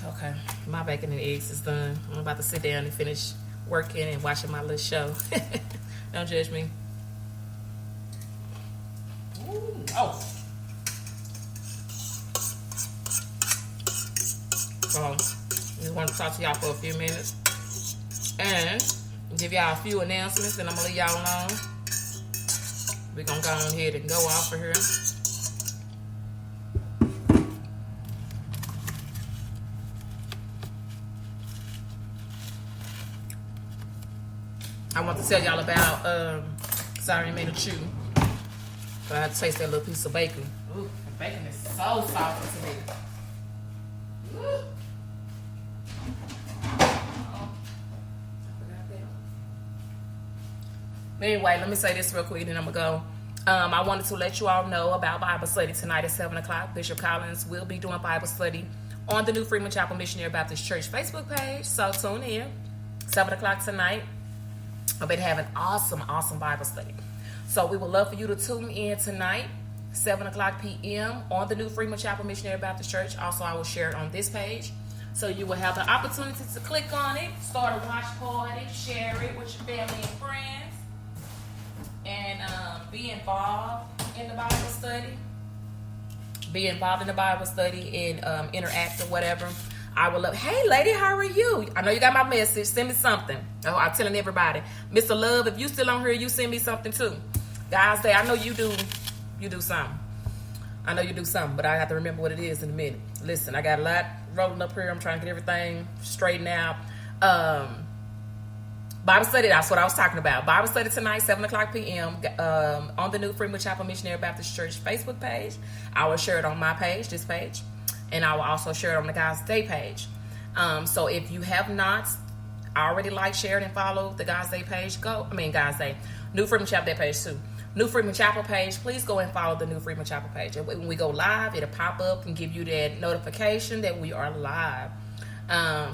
Okay, my bacon and eggs is done. I'm about to sit down and finish working and watching my little show. Don't judge me. Ooh. Oh. So, just wanted to talk to y'all for a few minutes and give y'all a few announcements, and I'm gonna leave y'all alone. We're gonna go on ahead and go off of here. I want to tell y'all about, sorry I made a chew, but I had to taste that little piece of bacon. Ooh, the bacon is so soft to me. Ooh. Anyway, let me say this real quick, then I'm going to go. I wanted to let you all know about Bible study tonight at 7 o'clock. Bishop Collins will be doing Bible study on the new Freeman Chapel Missionary Baptist Church Facebook page. So tune in, 7 o'clock tonight. I've been having awesome Bible study. So we would love for you to tune in tonight, 7 o'clock p.m. on the new Freeman Chapel Missionary Baptist Church. Also, I will share it on this page. So you will have the opportunity to click on it, start a watch party, share it with your family and friends, and be involved in the Bible study. Be involved in the Bible study and interact or whatever. I would love. Hey, lady, how are you? I know you got my message. Send me something. Oh, I'm telling everybody, Mr. Love, if you still on here, you send me something too. Guys, I know you do. You do something. I know you do something, but I have to remember what it is in a minute. Listen, I got a lot rolling up here. I'm trying to get everything straightened out. Bible study, that's what I was talking about. Bible study tonight, 7 o'clock p.m. On the new Freeman Chapel Missionary Baptist Church Facebook page. I will share it on my page, this page. And I will also share it on the God's Day page. So if you have not already liked, shared, and followed the God's Day page, God's Day, New Freeman Chapel Day page too. New Freeman Chapel page, please go and follow the New Freeman Chapel page. And when we go live, it'll pop up and give you that notification that we are live.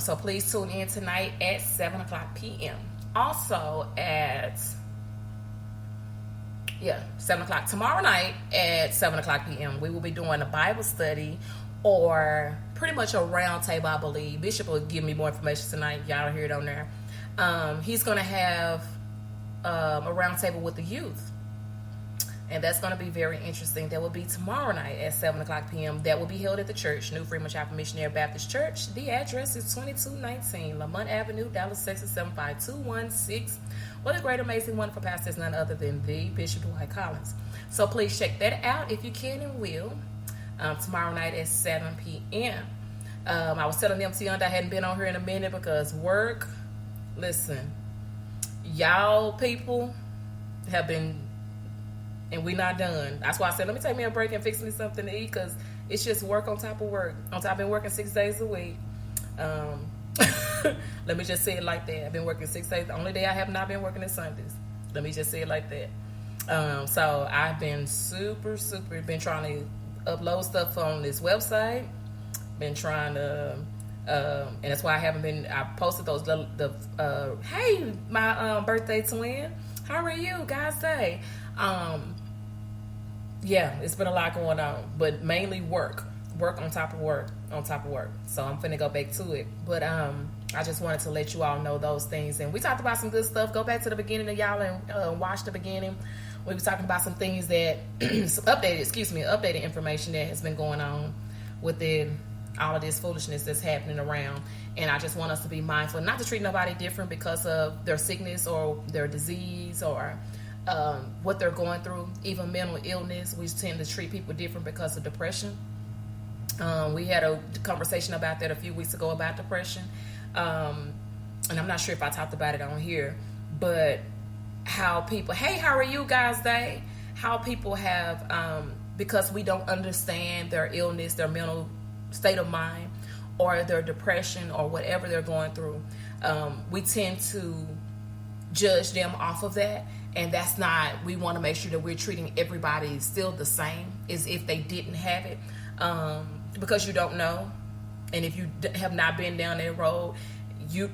So please tune in tonight at 7 o'clock p.m. Also at 7 o'clock tomorrow night at 7 o'clock p.m. we will be doing a Bible study or pretty much a round table, I believe. Bishop will give me more information tonight. Y'all hear it on there. He's going to have a round table with the youth. And that's going to be very interesting. That will be tomorrow night at 7 o'clock p.m. That will be held at the church, New Freeman Chapel Missionary Baptist Church. The address is 2219 Lamont Avenue, Dallas, Texas, 75216. What a great, amazing, wonderful pastor is none other than the Bishop Dwight Collins. So please check that out if you can and will. Tomorrow night at 7 p.m. I was telling them, Tianda, I hadn't been on here in a minute because work. Listen, y'all people have been, and we not done. That's why I said, let me take me a break and fix me something to eat, because it's just work on top of work. I've been working 6 days a week. Let me just say it like that. I've been working 6 days. The only day I have not been working is Sundays. Let me just say it like that. So I've been super been trying to upload stuff on this website. Been trying to, and that's why I posted those hey, my birthday twin. How are you guys? Say, yeah, it's been a lot going on, but mainly work on top of work. So I'm finna go back to it, but I just wanted to let you all know those things. And we talked about some good stuff. Go back to the beginning of y'all and watch the beginning. We were talking about some things that some updated information that has been going on within all of this foolishness that's happening around. And I just want us to be mindful not to treat nobody different because of their sickness or their disease or what they're going through. Even mental illness, we tend to treat people different because of depression. We had a conversation about that a few weeks ago about depression. And I'm not sure if I talked about it on here, but how people, hey, how are you guys today? How people have, because we don't understand their illness, their mental state of mind, or their depression, or whatever they're going through, we tend to judge them off of that. And that's not, we want to make sure that we're treating everybody still the same as if they didn't have it, because you don't know. And if you have not been down that road, you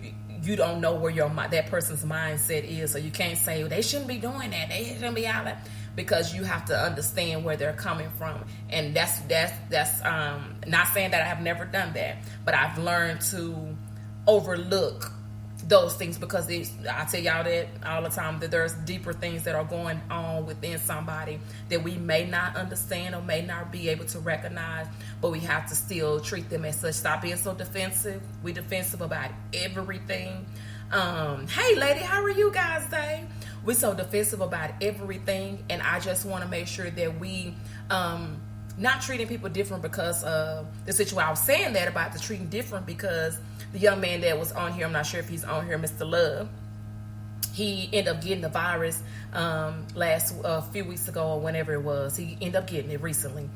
don't know where that person's mindset is. So you can't say, well, they shouldn't be doing that, they shouldn't be out there, because you have to understand where they're coming from. And that's not saying that I have never done that, but I've learned to overlook those things, because I tell y'all that all the time, that there's deeper things that are going on within somebody that we may not understand or may not be able to recognize, but we have to still treat them as such. Stop being so defensive. We defensive about everything. Hey lady, how are you guys today? We're so defensive about everything, and I just want to make sure that we not treating people different because of the situation. I was saying that about the treating different because the young man that was on here, I'm not sure if he's on here, Mr. Love, he ended up getting the virus last few weeks ago or whenever it was. He ended up getting it recently,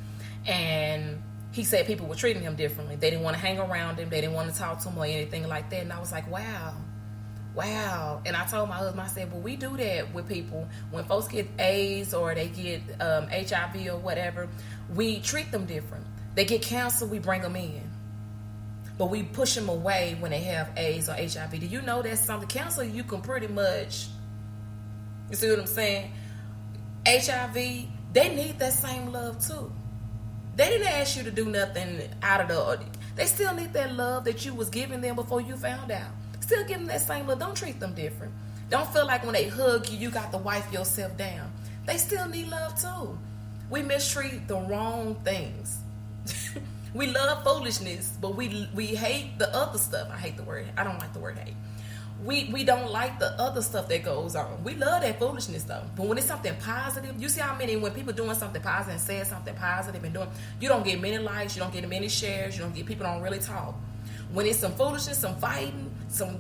and he said people were treating him differently. They didn't want to hang around him. They didn't want to talk to him or anything like that. And I was like, wow. And I told my husband, I said, well, we do that with people. When folks get AIDS or they get HIV or whatever, we treat them different. They get cancer, we bring them in. But we push them away when they have AIDS or HIV. Do you know that's something? Cancer, you can pretty much, you see what I'm saying? HIV, they need that same love too. They didn't ask you to do nothing out of the, they still need that love that you was giving them before you found out. Still give them that same love. Don't treat them different. Don't feel like when they hug you, you got to wipe yourself down. They still need love too. We mistreat the wrong things. We love foolishness, but we hate the other stuff. I hate the word. I don't like the word hate. We don't like the other stuff that goes on. We love that foolishness though. But when it's something positive, you see how many, when people doing something positive and saying something positive and doing, you don't get many likes, you don't get many shares, you don't get, people don't really talk. When it's some foolishness, some fighting, some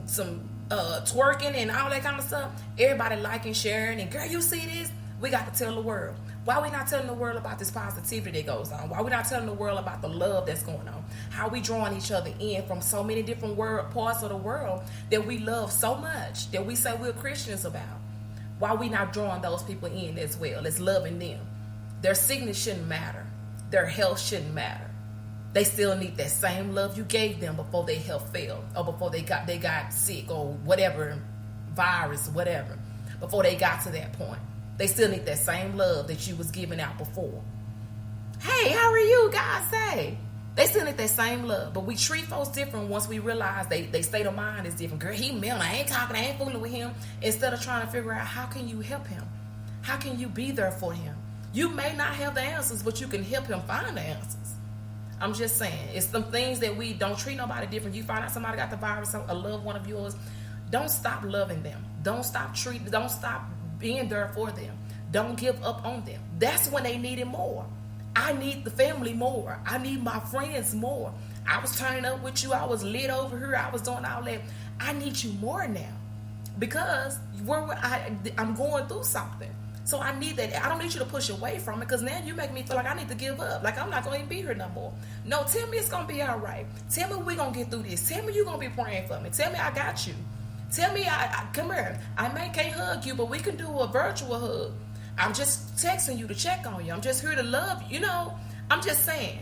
twerking and all that kind of stuff, everybody liking, sharing, and girl, you see this? We got to tell the world. Why we not telling the world about this positivity that goes on? Why we not telling the world about the love that's going on? How we drawing each other in from so many different parts of the world that we love so much, that we say we're Christians about? Why we not drawing those people in as well as loving them? Their sickness shouldn't matter. Their health shouldn't matter. They still need that same love you gave them before their health failed, or before they got sick, or whatever, virus, whatever, before they got to that point. They still need that same love that you was giving out before. Hey, how are you guys? Say, They still need that same love, but we treat folks different once we realize they state of mind is different. Girl, he mental. I ain't talking. I ain't fooling with him. Instead of trying to figure out how can you help him, how can you be there for him. You may not have the answers, but you can help him find the answers. I'm just saying, it's some things that we don't treat nobody different. You find out somebody got the virus, a loved one of yours. Don't stop loving them. Don't stop being there for them. Don't give up on them. That's when they need it more. I need the family more. I need my friends more. I was turning up with you. I was lit over here. I was doing all that. I need you more now because I'm going through something. So I need that. I don't need you to push away from it because now you make me feel like I need to give up. Like I'm not going to be here no more. No, tell me it's going to be all right. Tell me we're going to get through this. Tell me you're going to be praying for me. Tell me I got you. Tell me I come here. I can't hug you, but we can do a virtual hug. I'm just texting you to check on you. I'm just here to love you. You know, I'm just saying.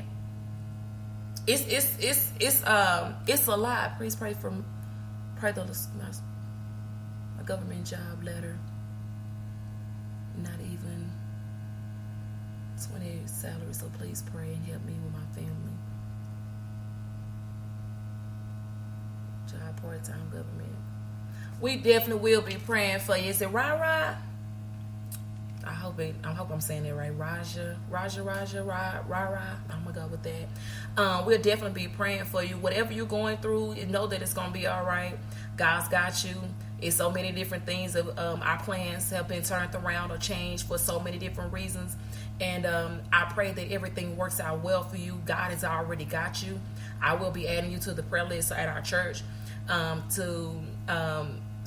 It's a lot. Please pray the my government job letter. Not even 20 salary. So please pray and help me with my family. Job part-time government. We definitely will be praying for you. Is it Ra? I hope I'm saying it right. Raja, Ra. I'm gonna go with that. We'll definitely be praying for you. Whatever you're going through, you know that it's gonna be all right. God's got you. It's so many different things. Our plans have been turned around or changed for so many different reasons. And I pray that everything works out well for you. God has already got you. I will be adding you to the prayer list at our church to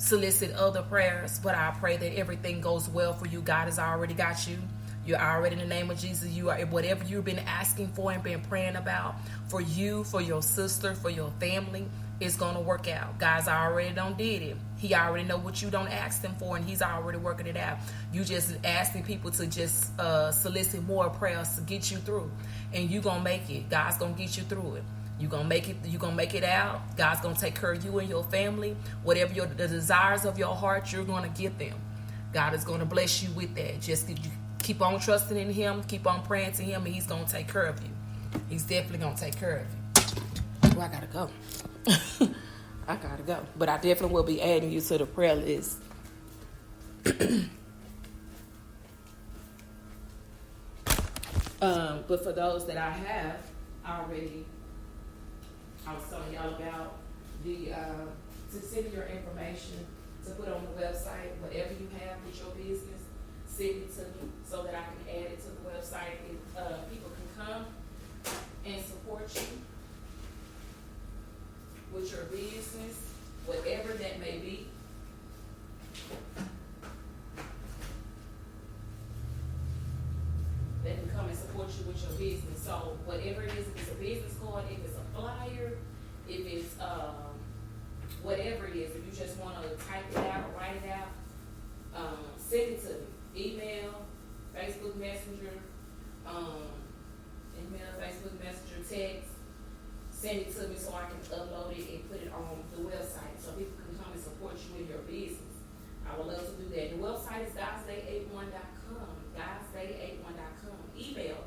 solicit other prayers, but I pray that everything goes well for you. God has already got you. You're already in the name of Jesus. You are whatever you've been asking for and been praying about for you, for your sister, for your family, is going to work out. God's already done did it. He already know what you don't ask him for, and he's already working it out. You just asking people to just solicit more prayers to get you through, and you gonna make it. God's gonna get you through it. You're gonna make it. You're gonna make it out. God's gonna take care of you and your family. Whatever the desires of your heart, you're gonna get them. God is gonna bless you with that. Just keep on trusting in him. Keep on praying to him, and he's gonna take care of you. He's definitely gonna take care of you. Oh, I gotta go. I gotta go. But I definitely will be adding you to the prayer list. But for those that I have already, I was telling y'all about to send your information to put on the website. Whatever you have with your business, send it to me so that I can add it to the website. If people can come and support you with your business, whatever that may be. They can come and support you with your business. So whatever it is, if it's a business card, if it's a flyer, if it's whatever it is, if you just want to type it out or write it out, send it to me. Email, Facebook Messenger, text. Send it to me so I can upload it and put it on the website so people can come and support you in your business. I would love to do that. The website is guysday81.com. Guysday81.com. Email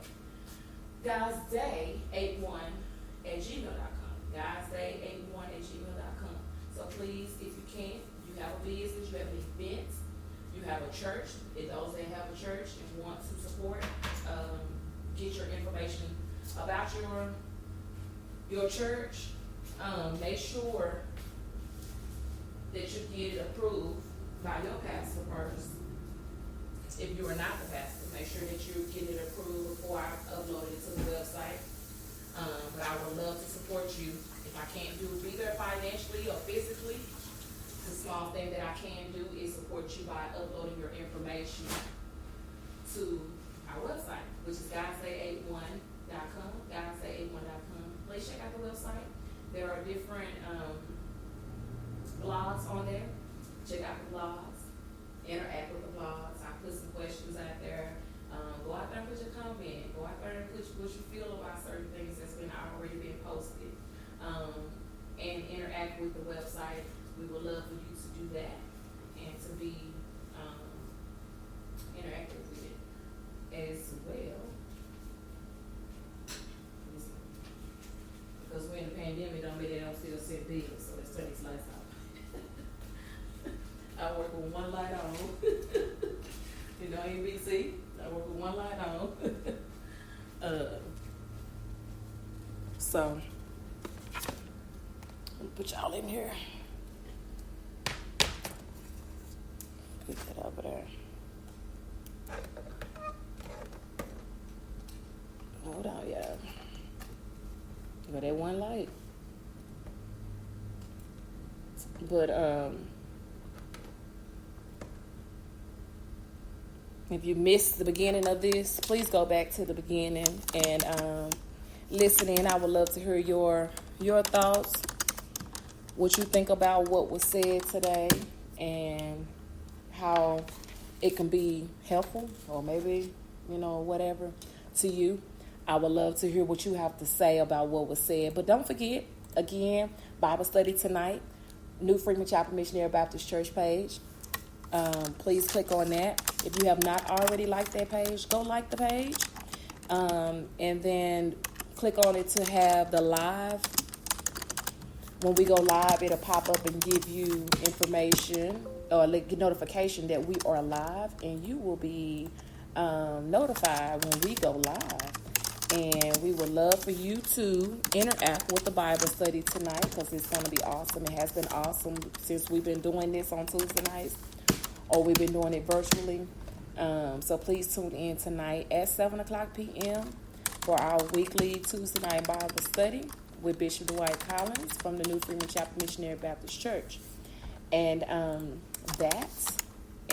guysday81@gmail.com. Guysday81@gmail.com. So please, if you can, you have a business, you have an event, you have a church. If those that have a church and want to support, get your information about your church. Make sure that you get it approved by your pastor first. If you are not the pastor, make sure that you get it approved before I upload it to the website. But I would love to support you. If I can't be there financially or physically, the small thing that I can do is support you by uploading your information to our website, which is guysday81.com. Guysday81.com. Please check out the website. There are different blogs on there. Check out the blogs. Interact with the blogs. I put some questions out there. Go out there and put your comment. Go out there and put what you feel about certain things that's already been posted. And interact with the website. We would love for you to do that and to be with one light on. You know, NBC, I work with one light on. So, let me put y'all in here. Put that over there. Hold on, y'all. Got that one light. But if you missed the beginning of this, please go back to the beginning and listen in. I would love to hear your thoughts, what you think about what was said today, and how it can be helpful, or maybe, whatever to you. I would love to hear what you have to say about what was said. But don't forget, again, Bible study tonight, New Freeman Chapel Missionary Baptist Church page. Please click on that. If you have not already liked that page, go like the page. And then click on it to have the live. When we go live, it'll pop up and give you information or notification that we are live, and you will be notified when we go live. And we would love for you to interact with the Bible study tonight, because it's going to be awesome. It has been awesome since we've been doing this on Tuesday nights, or we've been doing it virtually. So please tune in tonight at 7 o'clock p.m. for our weekly Tuesday night Bible study with Bishop Dwight Collins from the New Freeman Chapel Missionary Baptist Church. And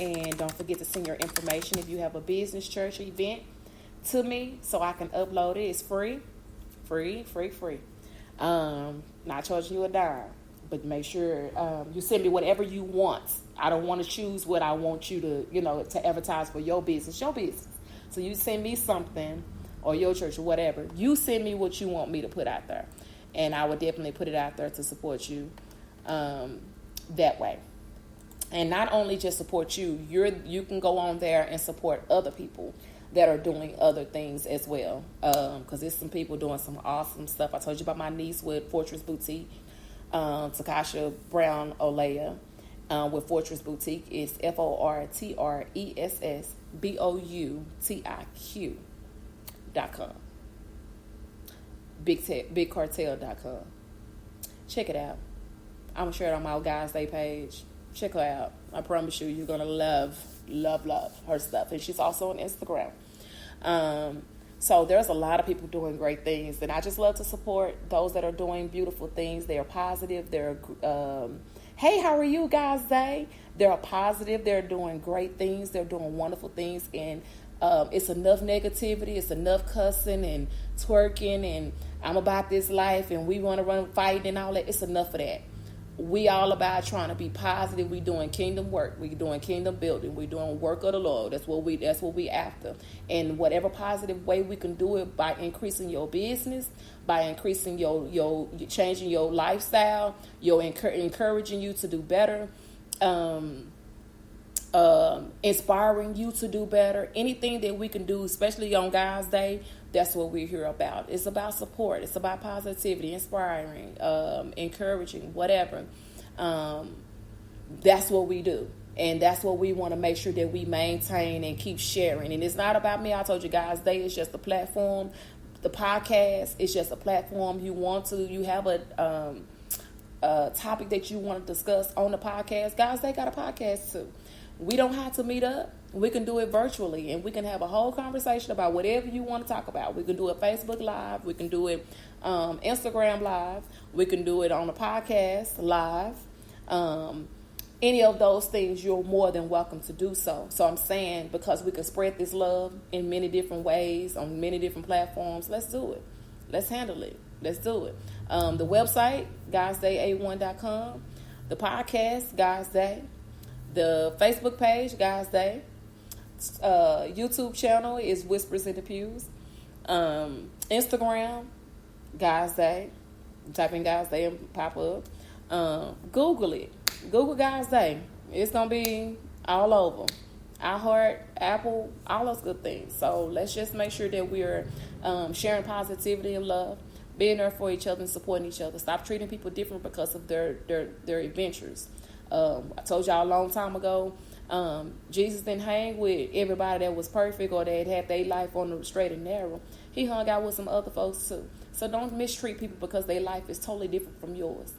and don't forget to send your information if you have a business, church, or event to me so I can upload it. It's free. Not charging you a dime, but make sure you send me whatever you want. I don't want to choose what I want you to, to advertise for your business. So you send me something, or your church or whatever. You send me what you want me to put out there, and I would definitely put it out there to support you that way. And not only just support you, you can go on there and support other people that are doing other things as well, because there's some people doing some awesome stuff. I told you about my niece with Fortress Boutique, Takasha Brown Olea with Fortress Boutique. It's FortressBoutique.com, bigcartel.com. Check it out. I'm gonna share it on my Guys Day page. Check her out. I promise you're gonna love her stuff. And she's also on Instagram. So there's a lot of people doing great things, and I just love to support those that are doing beautiful things. They are positive. They're hey, how are you, Guys Day? They're positive. They're doing great things. They're doing wonderful things, and it's enough negativity. It's enough cussing and twerking and I'm about this life and we want to run fighting and all that. It's enough of that. We all about trying to be positive. We doing kingdom work. We doing kingdom building. We doing work of the Lord. That's what we after. And whatever positive way we can do it, by increasing your business, by increasing your changing your lifestyle, encouraging you to do better, inspiring you to do better. Anything that we can do, especially on Guys Day, that's what we're here about. It's about support. It's about positivity, inspiring, encouraging, whatever. That's what we do. And that's what we want to make sure that we maintain and keep sharing. And it's not about me. I told you, Guys Day is just a platform. The podcast is just a platform. You have a topic that you want to discuss on the podcast. Guys Day got a podcast too. We don't have to meet up. We can do it virtually, and we can have a whole conversation about whatever you want to talk about. We can do it Facebook Live. We can do it Instagram Live. We can do it on the podcast Live. Any of those things, you're more than welcome to do so. So I'm saying, because we can spread this love in many different ways, on many different platforms, let's do it. Let's handle it. Let's do it. The website, guysday81.com. The podcast, Guys Day. The Facebook page, Guys Day. YouTube channel is Whispers in the Pews. Instagram, Guys Day. Type in Guys Day and pop up. Google it. Google Guys Day. It's going to be all over. iHeart, Apple, all those good things. So let's just make sure that we're sharing positivity and love, being there for each other and supporting each other. Stop treating people different because of their adventures. I told y'all a long time ago, Jesus didn't hang with everybody that was perfect or that had their life on the straight and narrow. He hung out with some other folks too. So don't mistreat people because their life is totally different from yours.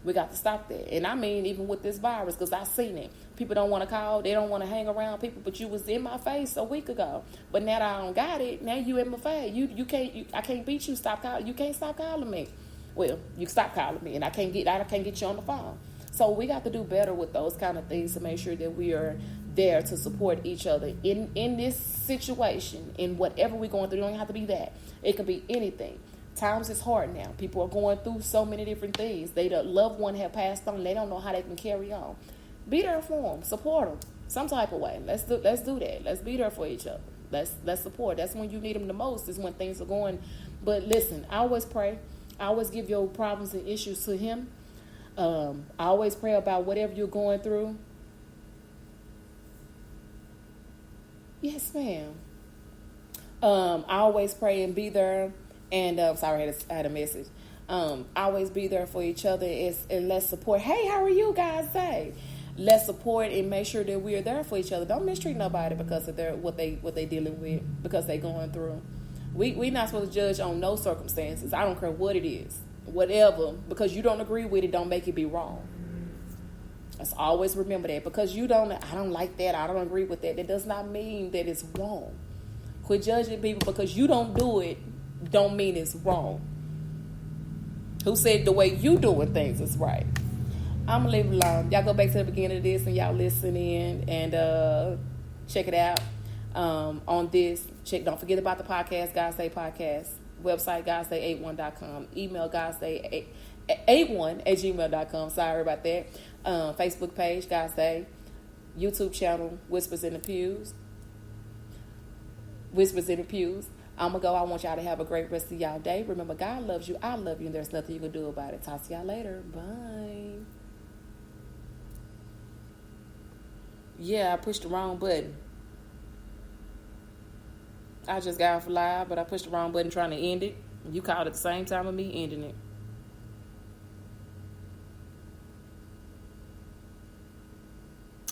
We got to stop that. And I mean, even with this virus, because I've seen it. People don't want to call. They don't want to hang around people. But you was in my face a week ago. But now that I don't got it, now you in my face. You can't. I can't beat you. Stop calling. You can't stop calling me. Well, you stop calling me, and I can't get you on the phone. So we got to do better with those kind of things to make sure that we are there to support each other in this situation, in whatever we're going through. It don't have to be that. It can be anything. Times is hard now. People are going through so many different things. The loved one have passed on. They don't know how they can carry on. Be there for them. Support them some type of way. Let's do that. Let's be there for each other. Let's support. That's when you need them the most, is when things are going. But listen, I always pray. I always give your problems and issues to him. I always pray about whatever you're going through. Yes, ma'am. I always pray and be there. And sorry, I had a message. Always be there for each other. And let's support. Hey, how are you guys? Say, let's support and make sure that we are there for each other. Don't mistreat nobody because of what they dealing with, because they going through. We not supposed to judge on no circumstances. I don't care what it is, whatever. Because you don't agree with it, don't make it be wrong. Let's always remember that. Because I don't like that. I don't agree with that. That does not mean that it's wrong. Quit judging people because you don't do it. Don't mean it's wrong. Who said the way you doing things is right? I'm gonna leave it alone. Y'all go back to the beginning of this and y'all listen in and check it out on this. Don't forget about the podcast, God Say Podcast. Website, godsay81.com. Email, godsay81@gmail.com. Sorry about that. Facebook page, God Say. YouTube channel, Whispers in the Pews. Whispers in the Pews. I'm going to go. I want y'all to have a great rest of y'all day. Remember, God loves you. I love you. And there's nothing you can do about it. Talk to y'all later. Bye. Yeah, I pushed the wrong button. I just got off live, but I pushed the wrong button trying to end it. You called at the same time of me ending it.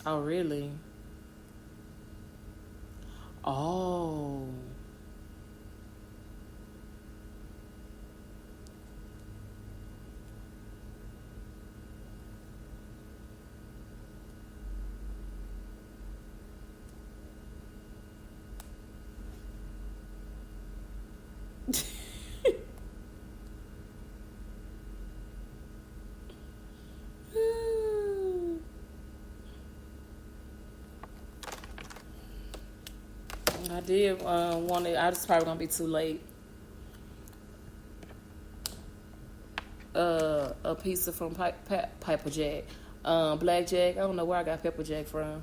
Oh, really? Oh. I did want to. I was probably gonna be too late. A pizza from Piper Jack, Black Jack. I don't know where I got Pepper Jack from.